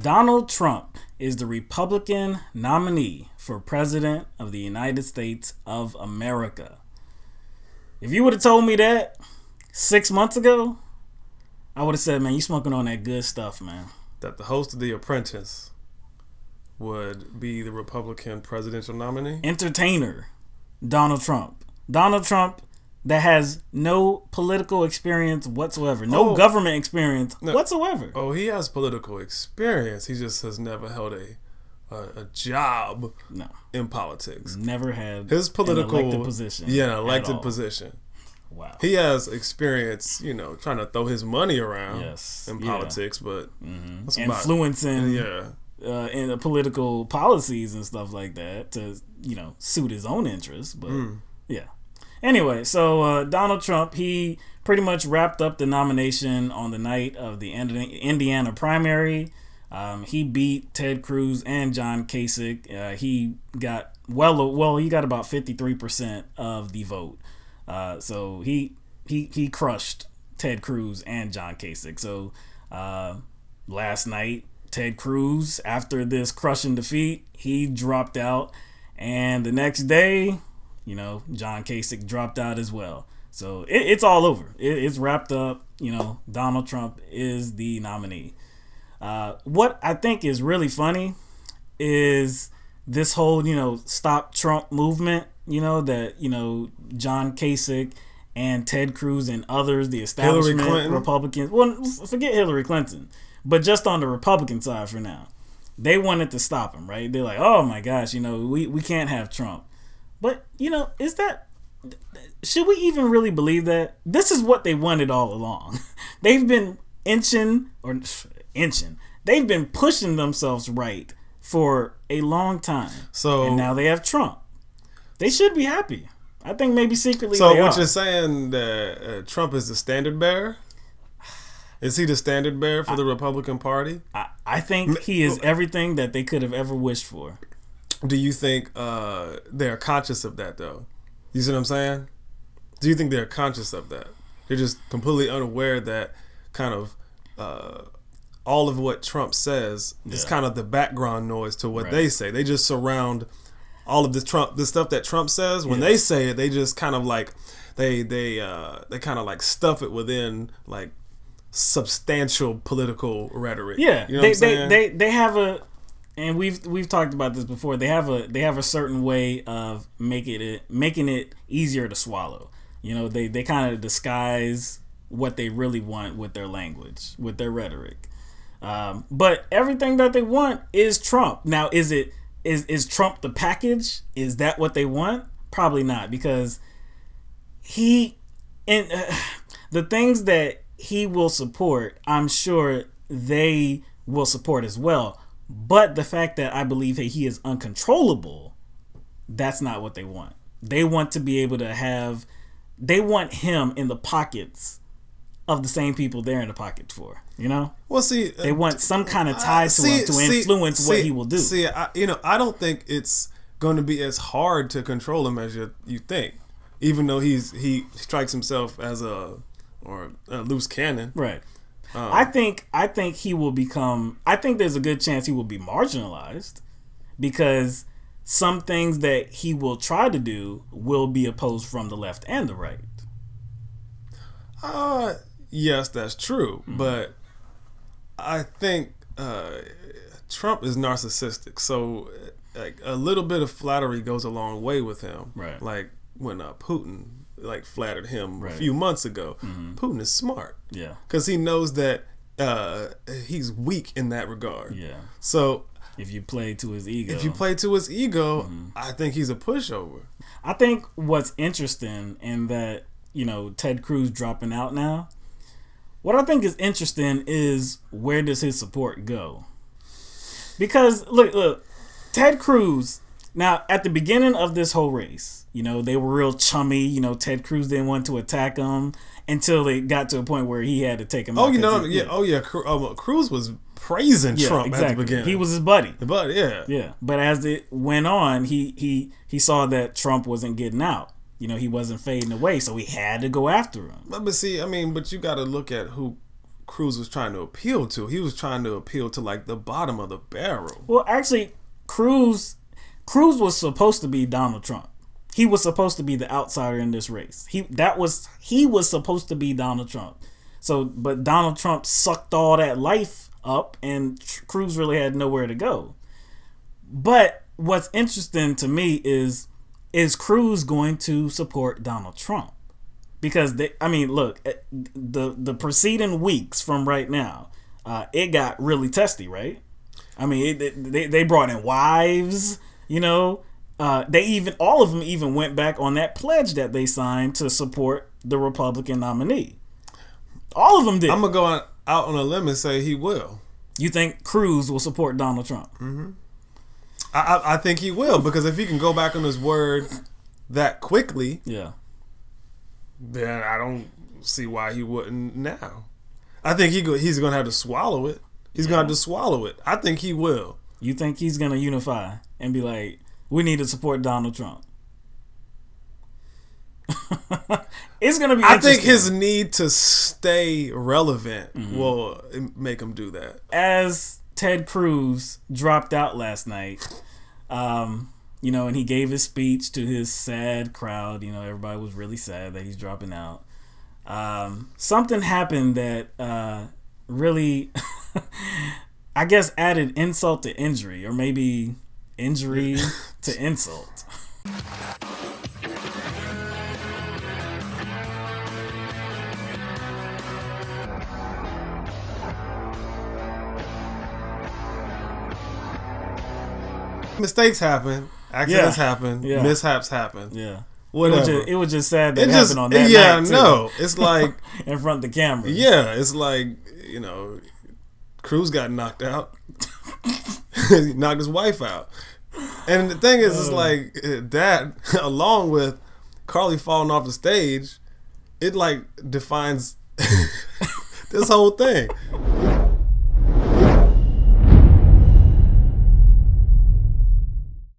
Donald Trump is the Republican nominee for President of the United States of America. If you would have told me that 6 months ago, I would have said, man, you smoking on that good stuff, man. That the host of The Apprentice would be the Republican presidential nominee? Entertainer, Donald Trump. Donald Trump that has no political experience whatsoever. No government experience whatsoever. Oh, he has political experience. He just has never held a job in politics. Never had his political an elected position. Yeah, an elected position. Wow. He has experience, trying to throw his money around in politics, but influencing in the political policies and stuff like that to, suit his own interests. But anyway, so Donald Trump, he pretty much wrapped up the nomination on the night of the Indiana primary. He beat Ted Cruz and John Kasich. He got he got about 53% of the vote. So he crushed Ted Cruz and John Kasich. So last night, Ted Cruz, after this crushing defeat, he dropped out, and the next day, John Kasich dropped out as well. So it's all over. It's wrapped up. Donald Trump is the nominee. What I think is really funny is this whole, Stop Trump movement, that, John Kasich and Ted Cruz and others, the establishment Republicans, well, forget Hillary Clinton, but just on the Republican side for now, they wanted to stop him, right? They're like, oh my gosh, we can't have Trump. But, should we even really believe that? This is what they wanted all along. They've been they've been pushing themselves right for a long time. And now they have Trump. They should be happy. I think maybe secretly they are. So what you're saying that Trump is the standard bearer? Is he the standard bearer for the Republican Party? I think he is everything that they could have ever wished for. Do you think they're conscious of that, though? You see what I'm saying? Do you think they're conscious of that? They're just completely unaware that kind of all of what Trump says is kind of the background noise to what they say. They just surround all of the stuff that Trump says. When they say it, they just kind of like they kind of like stuff it within like substantial political rhetoric. Yeah, you know what I'm saying? They have a, and we've talked about this before. They have a certain way of making it easier to swallow. They kind of disguise what they really want with their language, with their rhetoric. But everything that they want is Trump. Now, is Trump the package? Is that what they want? Probably not, because the things that he will support, I'm sure they will support as well. But the fact that I believe that he is uncontrollable, that's not what they want. They want to be able to they want him in the pockets of the same people they're in the pocket for, Well, see, they want some kind of tie to him to influence what he will do. See, I don't think it's going to be as hard to control him as you think, even though he strikes himself as a loose cannon. Right. I think he will become. I think there's a good chance he will be marginalized, because some things that he will try to do will be opposed from the left and the right. Yes, that's true, but I think Trump is narcissistic, so like a little bit of flattery goes a long way with him. Right. Like when Putin flattered him a few months ago. Putin is smart. Yeah. Because he knows that he's weak in that regard. Yeah. So if you play to his ego, I think he's a pushover. I think what's interesting in that, Ted Cruz dropping out now, what I think is interesting is where does his support go? Because look, Ted Cruz, now at the beginning of this whole race, they were real chummy. Ted Cruz didn't want to attack him until they got to a point where he had to take him out. Cruz was praising Trump at the beginning. He was his buddy. The buddy, yeah. Yeah. But as it went on, he saw that Trump wasn't getting out. He wasn't fading away, so he had to go after him. But see, but you got to look at who Cruz was trying to appeal to. He was trying to appeal to like the bottom of the barrel. Well, actually, Cruz was supposed to be Donald Trump. He was supposed to be the outsider in this race. He was supposed to be Donald Trump. So, but Donald Trump sucked all that life up, and Cruz really had nowhere to go. But what's interesting to me is Cruz going to support Donald Trump? Because look, the preceding weeks from right now, it got really testy, right? I mean, they brought in wives, you know. All of them even went back on that pledge that they signed to support the Republican nominee. All of them did. I'm gonna go out on a limb and say he will. You think Cruz will support Donald Trump? Mm-hmm. I think he will, because if he can go back on his word that quickly, yeah, then I don't see why he wouldn't now. I think he's gonna have to swallow it. He's gonna have to swallow it. I think he will. You think he's gonna unify and be like, we need to support Donald Trump? It's gonna be. I think his need to stay relevant will make him do that. As Ted Cruz dropped out last night, you know, and he gave his speech to his sad crowd. You know, everybody was really sad that he's dropping out. Something happened that really, I guess, added insult to injury, or maybe injury to insult. Mistakes happen, accidents happen, mishaps happen. Yeah. Whatever. It was just sad that it happened on that night. Yeah, no. It's like in front of the camera. Yeah, it's like, you know, Cruz got knocked out. He knocked his wife out. And the thing is, it's like that, along with Carly falling off the stage, it like defines this whole thing.